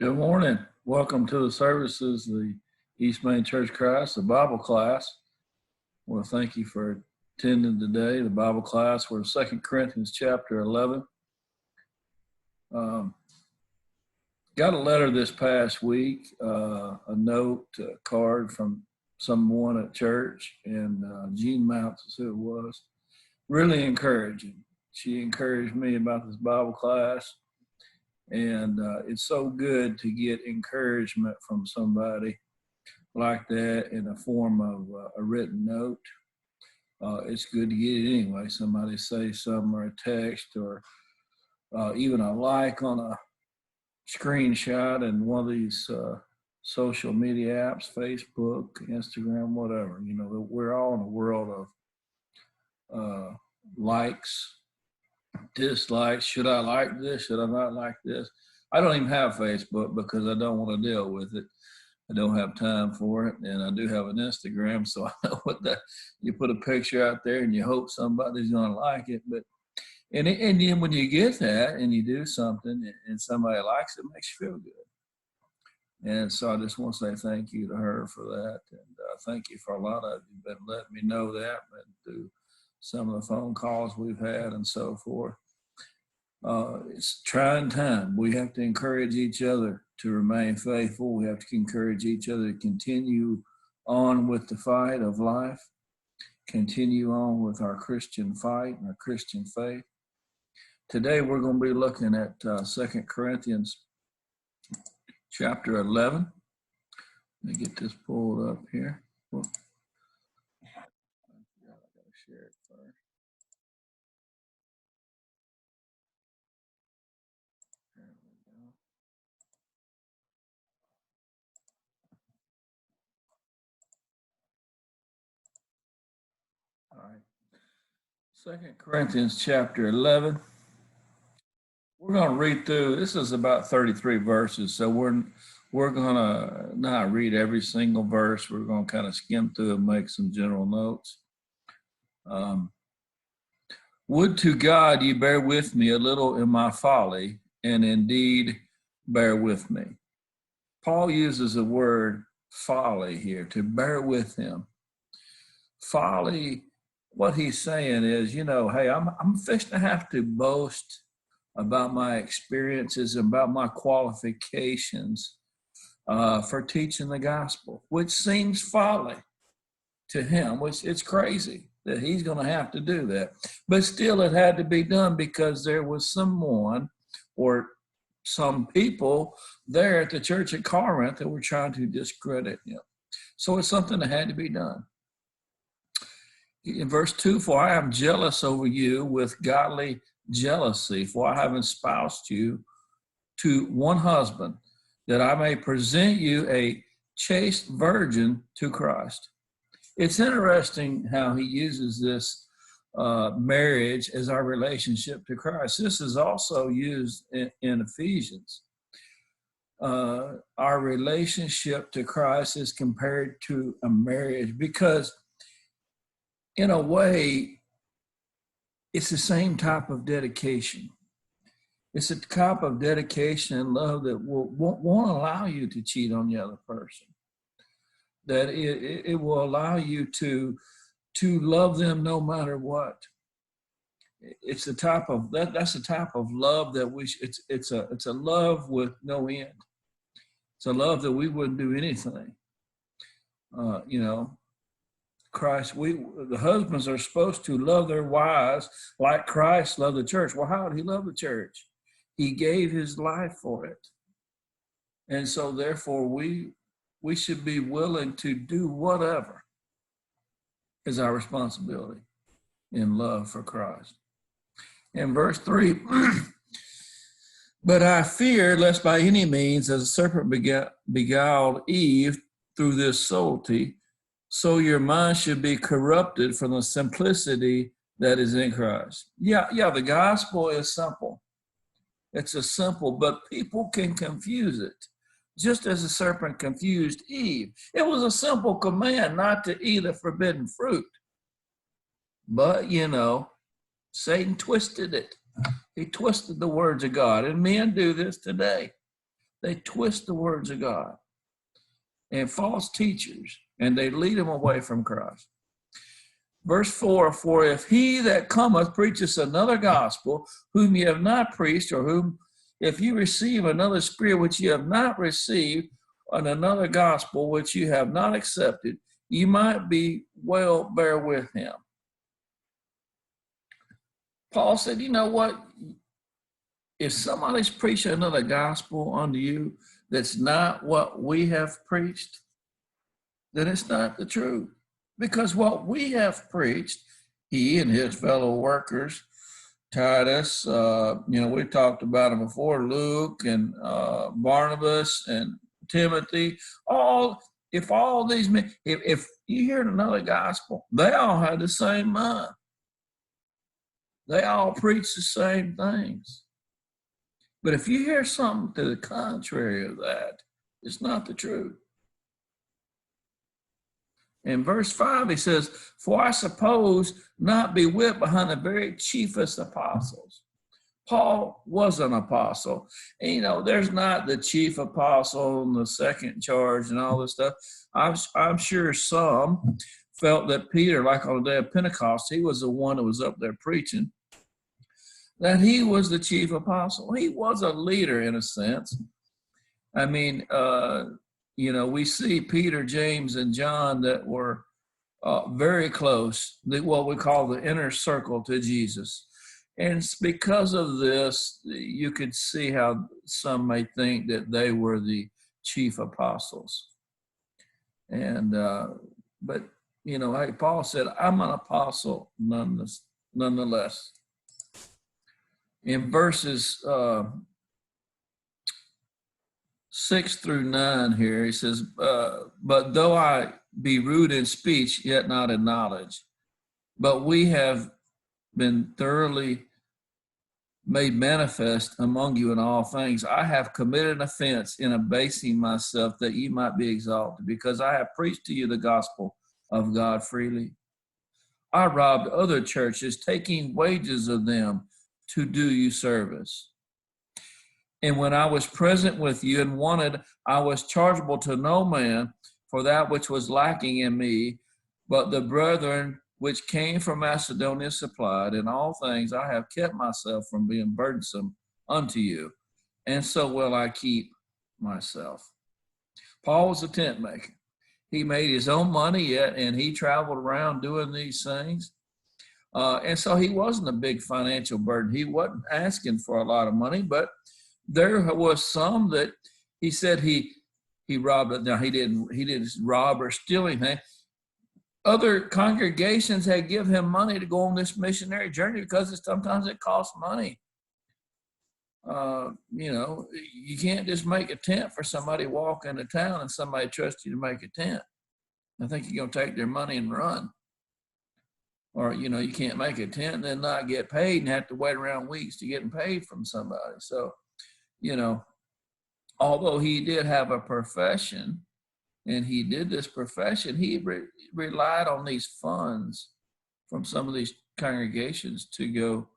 Good morning. Welcome to the services of the East Main Church of Christ, the Bible class. I want to thank you for attending today, the Bible class. We're in 2 Corinthians chapter 11. Got a letter this past week, a note, a card from someone at church, and Jean Mounts is who it was. Really encouraging. She encouraged me about this Bible class. And it's so good to get encouragement from somebody like that in the form of a written note. It's good to get it anyway. Somebody say something or a text or even a like on a screenshot in one of these social media apps, Facebook, Instagram, whatever. You know, we're all in a world of likes, dislikes. Should I like this? Should I not like this? I don't even have Facebook because I don't want to deal with it. I don't have time for it. And I do have an Instagram, so I know what that, you put a picture out there and you hope somebody's going to like it. But and then when you get that and you do something and somebody likes it, it makes you feel good. And so I just want to say thank you to her for that. And thank you for a lot of you been letting me know that through some of the phone calls we've had and so forth. It's a trying time. We have to encourage each other to remain faithful. We have to encourage each other to continue on with the fight of life, continue on with our Christian fight and our Christian faith. Today we're going to be looking at 2 Corinthians chapter 11. Let me get this pulled up here. Well, I got to share it first. There we go. All right. 2 Corinthians chapter 11. We're going to read through, this is about 33 verses, so we're going to not read every single verse. We're going to kind of skim through and make some general notes. Would to God you bear with me a little in my folly, and indeed bear with me. Paul uses the word folly here, to bear with him. Folly, what he's saying is, you know, hey, I'm fixing to have to boast about my experiences, about my qualifications for teaching the gospel, which seems folly to him, which it's crazy that he's going to have to do that. But still it had to be done because there was someone or some people there at the church at Corinth that were trying to discredit him. So it's something that had to be done. In verse 2, for I am jealous over you with godly jealousy, for I have espoused you to one husband, that I may present you a chaste virgin to Christ. It's interesting how he uses this marriage as our relationship to Christ. This is also used in Ephesians. Our relationship to Christ is compared to a marriage because in a way, it's the same type of dedication. It's a type of dedication and love that won't allow you to cheat on the other person. That it will allow you to love them no matter what. It's the type of that's the type of love that it's a love with no end. It's a love that we wouldn't do anything. Christ, the husbands are supposed to love their wives like Christ loved the church. Well, how did he love the church? He gave his life for it. And so therefore we should be willing to do whatever is our responsibility in love for Christ. In verse 3, but I fear lest by any means as a serpent beguiled Eve through this subtlety, so your mind should be corrupted from the simplicity that is in Christ. Yeah, the gospel is simple. It's a simple, but people can confuse it. Just as the serpent confused Eve. It was a simple command not to eat the forbidden fruit. But, Satan twisted it. He twisted the words of God. And men do this today. They twist the words of God and false teachers, and they lead them away from Christ. Verse 4, for if he that cometh preacheth another gospel, whom ye have not preached, or whom if you receive another spirit which ye have not received, and another gospel which you have not accepted, you might be well bear with him. Paul said, you know what? If somebody's preaching another gospel unto you that's not what we have preached, then it's not the truth. Because what we have preached, he and his fellow workers, Titus, we talked about him before, Luke and Barnabas and Timothy, if all these men, if you hear another gospel, they all had the same mind. They all preach the same things. But if you hear something to the contrary of that, it's not the truth. In verse 5, he says, for I suppose not be whipped behind the very chiefest apostles. Paul was an apostle. And, there's not the chief apostle and the second charge and all this stuff. I'm sure some felt that Peter, like on the day of Pentecost, he was the one that was up there preaching, that he was the chief apostle. He was a leader in a sense. I mean, we see Peter, James, and John that were very close, what we call the inner circle to Jesus. And it's because of this, you could see how some may think that they were the chief apostles. And, but, hey, Paul said, I'm an apostle nonetheless. In verses 6 through 9 here, he says, but though I be rude in speech, yet not in knowledge, but we have been thoroughly made manifest among you in all things. I have committed an offense in abasing myself that ye might be exalted, because I have preached to you the gospel of God freely. I robbed other churches, taking wages of them to do you service. And when I was present with you and wanted, I was chargeable to no man for that which was lacking in me, but the brethren which came from Macedonia supplied. In all things I have kept myself from being burdensome unto you, and so will I keep myself. Paul was a tent maker. He made his own money yet, and he traveled around doing these things. And so he wasn't a big financial burden. He wasn't asking for a lot of money, but there was some that he said he robbed it. Now he didn't rob or steal anything. Other congregations had given him money to go on this missionary journey because sometimes it costs money. You can't just make a tent for somebody walk into town and somebody trusts you to make a tent. I think you're going to take their money and run. Or, you can't make a tent and then not get paid and have to wait around weeks to getting paid from somebody. So, although he did have a profession and he did this profession, he relied on these funds from some of these congregations to go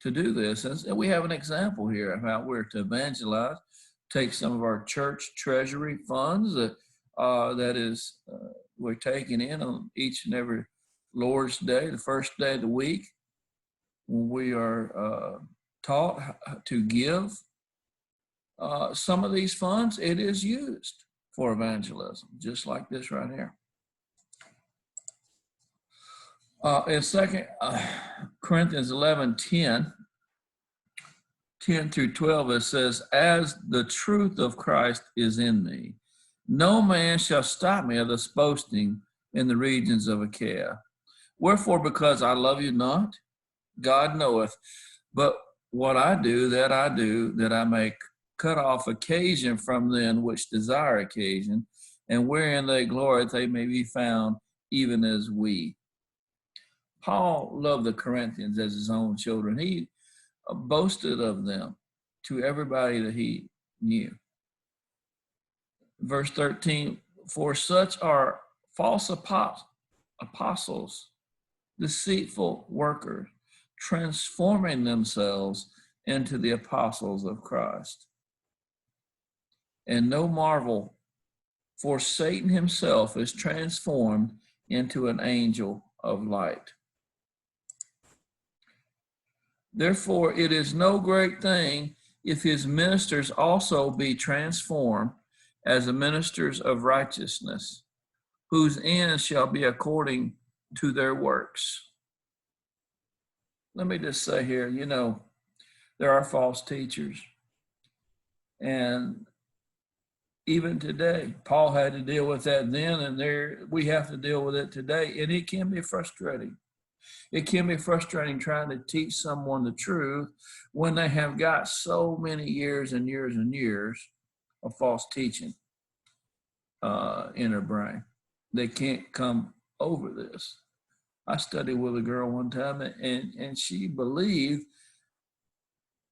to do this. And we have an example here of how we're to evangelize, take some of our church treasury funds that we're taking in on each and every Lord's Day, the first day of the week, when we are taught to give some of these funds, it is used for evangelism, just like this right here. In 2 Corinthians 11:10 through 12, it says, as the truth of Christ is in me, no man shall stop me of this boasting in the regions of Achaia. Wherefore, because I love you not, God knoweth, but what I do, that I may cut off occasion from them which desire occasion, and wherein they glory, they may be found even as we. Paul loved the Corinthians as his own children. He boasted of them to everybody that he knew. Verse 13, for such are false apostles, deceitful workers, transforming themselves into the apostles of Christ. And no marvel, for Satan himself is transformed into an angel of light. Therefore, it is no great thing if his ministers also be transformed as the ministers of righteousness, whose end shall be according to their works. Let me just say here, there are false teachers. And even today, Paul had to deal with that then, and we have to deal with it today. And it can be frustrating. It can be frustrating trying to teach someone the truth when they have got so many years and years and years of false teaching in their brain. They can't come over this. I studied with a girl one time, and she believed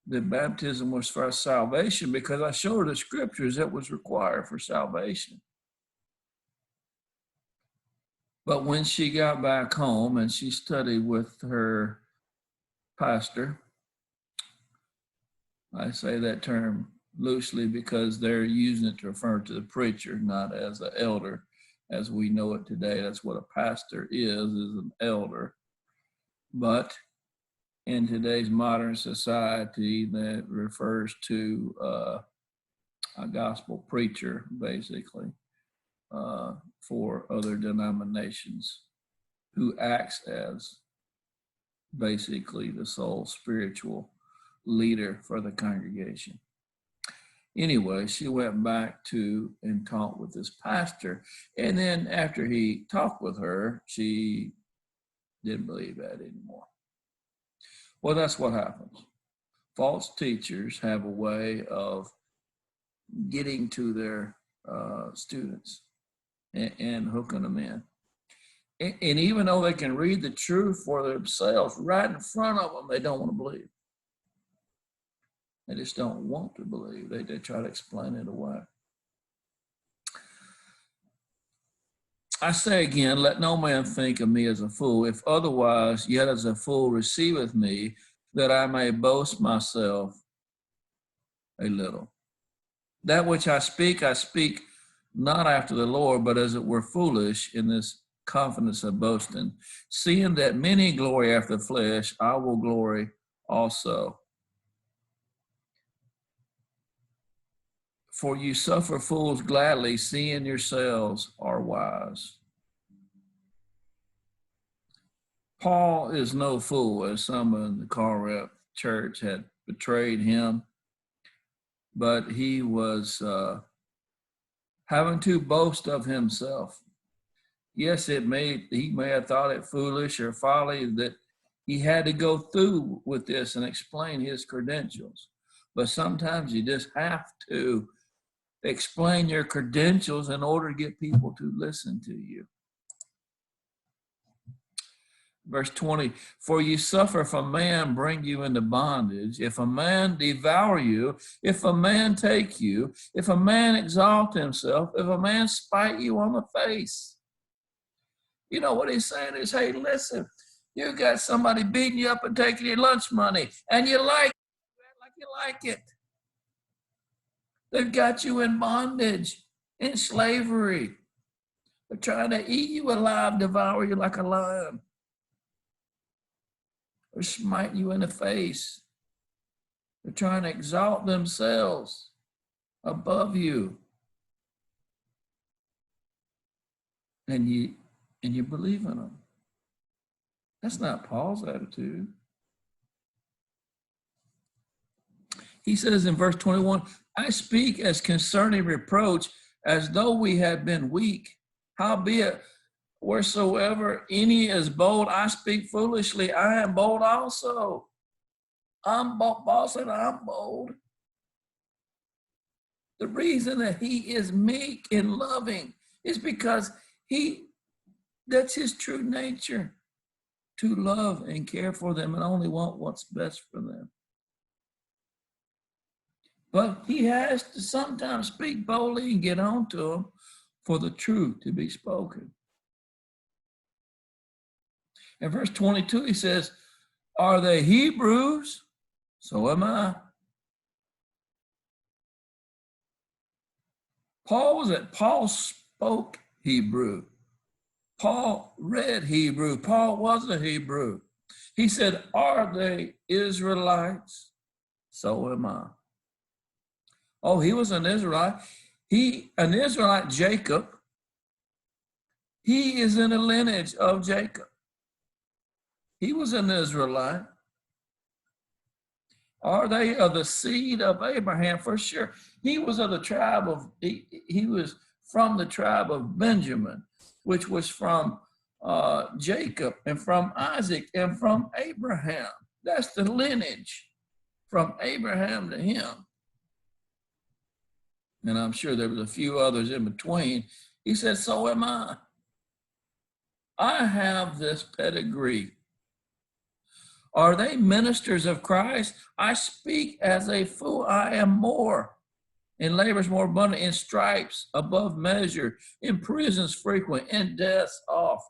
that baptism was for salvation because I showed her the scriptures that was required for salvation. But when she got back home and she studied with her pastor, I say that term loosely because they're using it to refer to the preacher, not as an elder, as we know it today. That's what a pastor is an elder. But in today's modern society, that refers to a gospel preacher, basically, for other denominations, who acts as basically the sole spiritual leader for the congregation. Anyway, she went back to and talked with this pastor. And then after he talked with her, she didn't believe that anymore. Well, that's what happens. False teachers have a way of getting to their students and hooking them in. And even though they can read the truth for themselves right in front of them, they don't want to believe. They just don't want to believe. They try to explain it away. I say again, let no man think of me as a fool. If otherwise, yet as a fool receiveth me, that I may boast myself a little. That which I speak not after the Lord, but as it were foolish in this confidence of boasting. Seeing that many glory after the flesh, I will glory also. For you suffer fools gladly, seeing yourselves are wise. Paul is no fool, as some in the Corinth church had betrayed him, but he was having to boast of himself. Yes, he may have thought it foolish or folly that he had to go through with this and explain his credentials. But sometimes you just have to explain your credentials in order to get people to listen to you. Verse 20, for you suffer if a man bring you into bondage, if a man devour you, if a man take you, if a man exalt himself, if a man spite you on the face. You know what he's saying is, hey, listen, you got somebody beating you up and taking your lunch money, and you like it. They've got you in bondage, in slavery. They're trying to eat you alive, devour you like a lion. Or smite you in the face. They're trying to exalt themselves above you. And you believe in them. That's not Paul's attitude. He says in verse 21, I speak as concerning reproach, as though we had been weak. Howbeit, wheresoever any is bold, I speak foolishly, I am bold also. Paul said, I'm bold. The reason that he is meek and loving is because that's his true nature, to love and care for them and only want what's best for them. But he has to sometimes speak boldly and get on to them for the truth to be spoken. In verse 22, he says, are they Hebrews? So am I. Paul spoke Hebrew. Paul read Hebrew. Paul was a Hebrew. He said, are they Israelites? So am I. Oh, he was an Israelite. An Israelite, Jacob. He is in the lineage of Jacob. He was an Israelite. Are they of the seed of Abraham? For sure. He was of the tribe of, he was from the tribe of Benjamin, which was from Jacob and from Isaac and from Abraham. That's the lineage from Abraham to him. And I'm sure there was a few others in between. He said, so am I. I have this pedigree. Are they ministers of Christ? I speak as a fool. I am more, in labors more abundant, in stripes above measure, in prisons frequent, in deaths oft.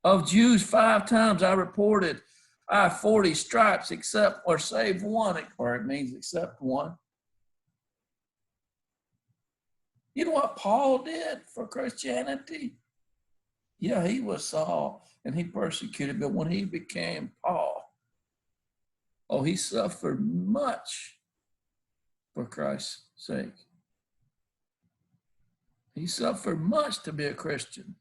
Of Jews 5 times I reported, I have 40 stripes except or save one, or it means except one. You know what Paul did for Christianity? Yeah, he was Saul and he persecuted, but when he became Paul, oh, he suffered much for Christ's sake. He suffered much to be a Christian.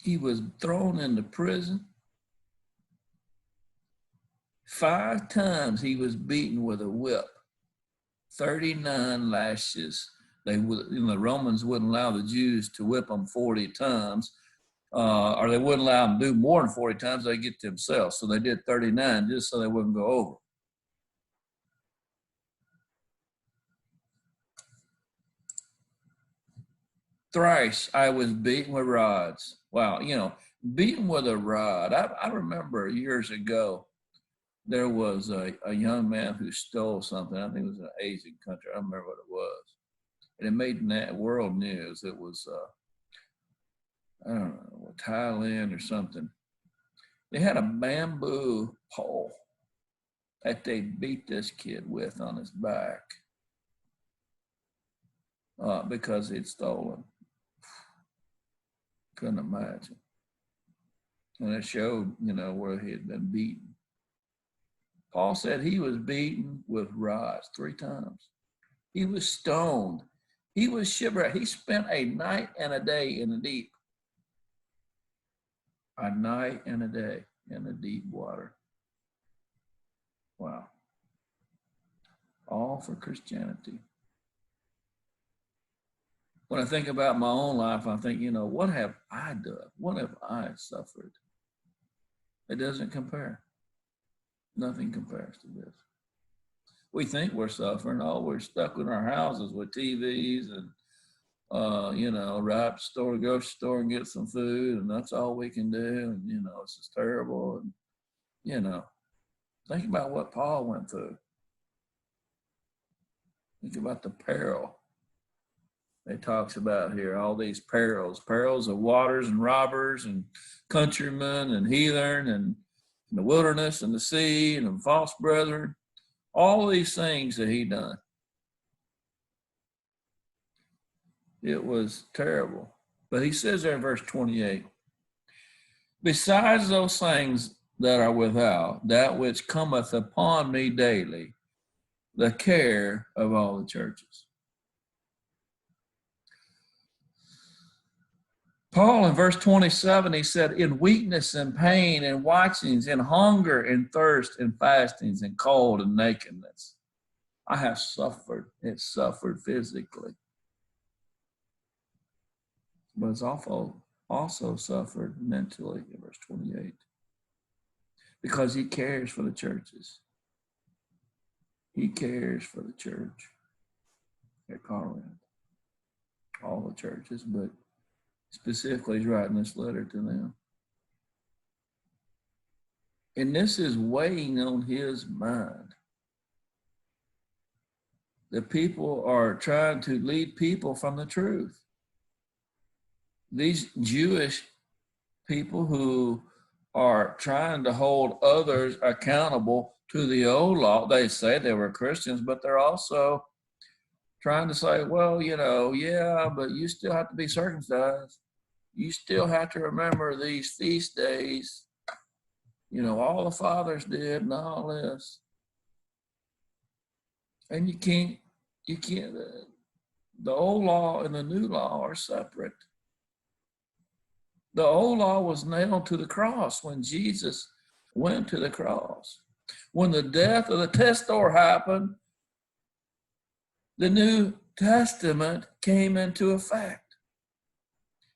He was thrown into prison. 5 times he was beaten with a whip, 39 lashes. The Romans wouldn't allow the Jews to whip them 40 times, or they wouldn't allow them to do more than 40 times. They get themselves. So they did 39 just so they wouldn't go over. Thrice I was beaten with rods. Wow, beaten with a rod. I remember years ago, there was a young man who stole something. I think it was an Asian country. I don't remember what it was. And it made world news. It was, I don't know, Thailand or something. They had a bamboo pole that they beat this kid with on his back because he'd stolen. Couldn't imagine. And it showed, where he had been beaten. Paul said he was beaten with rods 3 times. He was stoned. He was shipwrecked. He spent a night and a day in the deep. A night and a day in the deep water. Wow. All for Christianity. When I think about my own life, I think, what have I done? What have I suffered? It doesn't compare. Nothing compares to this. We think we're suffering. Oh, we're stuck in our houses with TVs and, ride to the store, go to the store and get some food, and that's all we can do. And, it's just terrible. And, think about what Paul went through. Think about the peril it talks about here, all these perils of waters and robbers and countrymen and heathen and the wilderness and the sea and the false brethren. All these things that he done. It was terrible. But he says there in verse 28, besides those things that are without, that which cometh upon me daily, the care of all the churches. Paul in verse 27, he said, in weakness and pain and watchings and hunger and thirst and fastings and cold and nakedness. I have suffered. It's suffered physically. But it's also suffered mentally in verse 28. Because he cares for the churches. He cares for the church at Corinth. All the churches, but specifically he's writing this letter to them. And this is weighing on his mind. The people are trying to lead people from the truth. These Jewish people who are trying to hold others accountable to the old law. They say they were Christians, but they're also trying to say, well, yeah, but you still have to be circumcised. You still have to remember these feast days. All the fathers did and all this. And you can't, the old law and the new law are separate. The old law was nailed to the cross when Jesus went to the cross. When the death of the testator happened, the New Testament came into effect.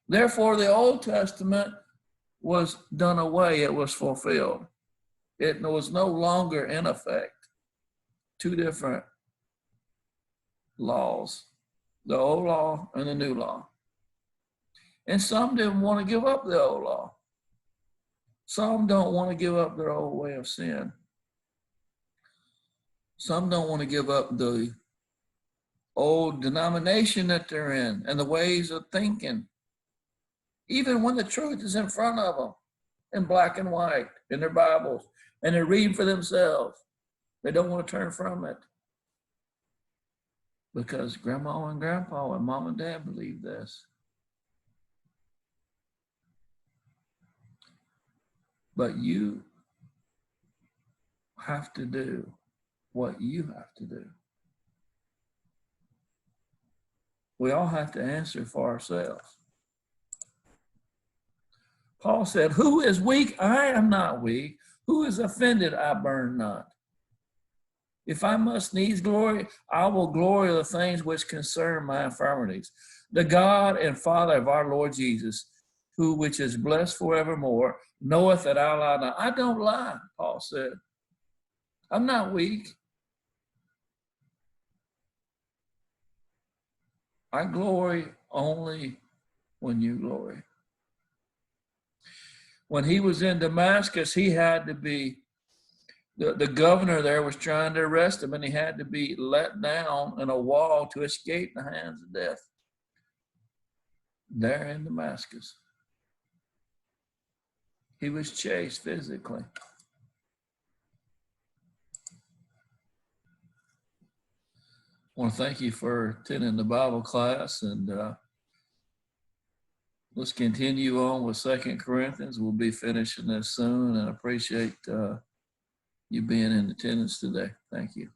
Therefore, the Old Testament was done away. It was fulfilled. It was no longer in effect. Two different laws, the old law and the new law. And some didn't want to give up the old law. Some don't want to give up their old way of sin. Some don't want to give up the old denomination that they're in and the ways of thinking, even when the truth is in front of them in black and white in their Bibles, and they're reading for themselves. They don't want to turn from it because grandma and grandpa and mom and dad believe this. But you have to do what you have to do. We all have to answer for ourselves. Paul said, who is weak? I am not weak. Who is offended? I burn not. If I must needs glory, I will glory of the things which concern my infirmities. The God and Father of our Lord Jesus, who which is blessed forevermore, knoweth that I lie not. I don't lie, Paul said. I'm not weak. I glory only when you glory. When he was in Damascus, he had to be, the governor there was trying to arrest him, and he had to be let down in a wall to escape the hands of death. There in Damascus. He was chased physically. I want to thank you for attending the Bible class, and let's continue on with 2 Corinthians. We'll be finishing this soon, and I appreciate you being in attendance today. Thank you.